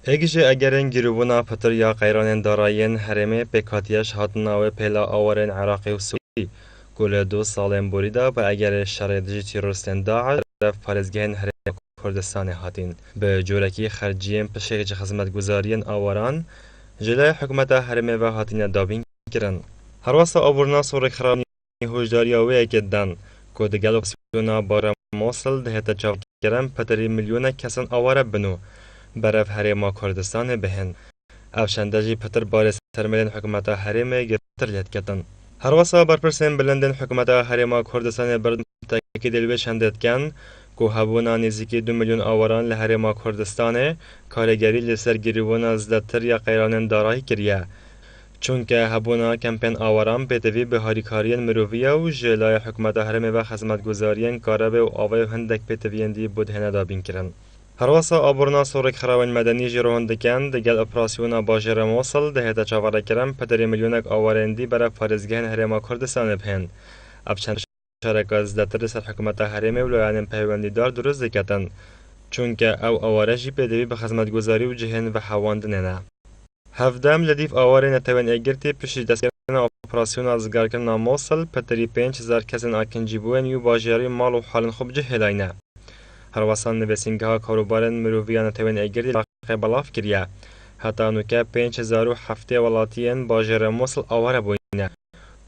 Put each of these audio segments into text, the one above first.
اگه اگرین گروبونا پتر یا قیران دارایین حرمه پکاتیش هاتنا و پیلا آورین عراقی و سوری گل 2 سال بوریدا و اگر شرایطی تیروریستن داعش رف پارزگهن حرم کردستان هاتین به جورکی خرجیم پشیج خدمت گزارین آوران جلای حکومت حرمه و هاتین دابین کرن هر واسه آورنا سور خرانی هوشداری اوه کدن کودگل اپسیونا بارا موصل دهتا چاو کرن پتری میلیون کسان آواره بنو برف حرم کردستان بهن افشندجی پتر بارس سرملین حکومت حرم گرفتر لید کتن هر واسه برپرسین بلندن حکومت حرم کردستان برد تاکید الوش هندد کن که هبونا نزدیکی 2 میلیون آوران لحرم کردستان کارگری لسر گریوان زدتر یا قیران دارایی کریه چونکه هبونا کمپین آوران بتوی به هاریکارین مروفیه و جلای حکومت حرم و خدمتگزارین کاربه و آوای هندک بتویندی بود هنه دابین کرن هر واسه آبورنا سورک خراون مدنی جروان دکن دگل اپراسیونا باجر موصل دهتا چاوره کرن پدر میلیونک آوارندی برای پارزگهن حرم کردستان بهن افچند شرک از دتر سر حکومت حرم و لایان پیوندی دار درست دکتن چونکه او آوارجی بدوی به خدمتگزاری و جهن و حواندن نه هفدم لدیف آواره نتوان اگرتی پشت دست کردن اپراسیون از گرکن موصل پتری 5000 کسان اکنجی بوین یو باجری مال و حال خوب جهلاینه هر واسان نویسنگه ها کاروبارن مروفیان نتوان اگرتی راقی بلاف کریه حتی نوکه 5007 ولاتین باجر موصل آواره بوینه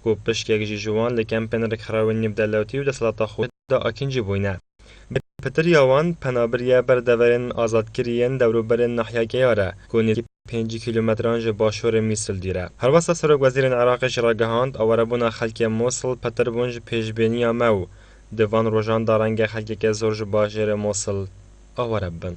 کو پشت جوان لکمپن رکخراون نبدالوتی و دستلاتا خود دا اکنجی بوینه پتر یوان پنابریه بردورن آزاد کریین دوروبرن نحیا کیاره که 5 کیلومتران باشور میسل دیره هر واسه سرک وزیر عراق شراگهاند آواره بونا خلک موصل پتر بونج پیشبینی مو دوان روژان دارنگ خلک که زرج باجر موصل آواره بن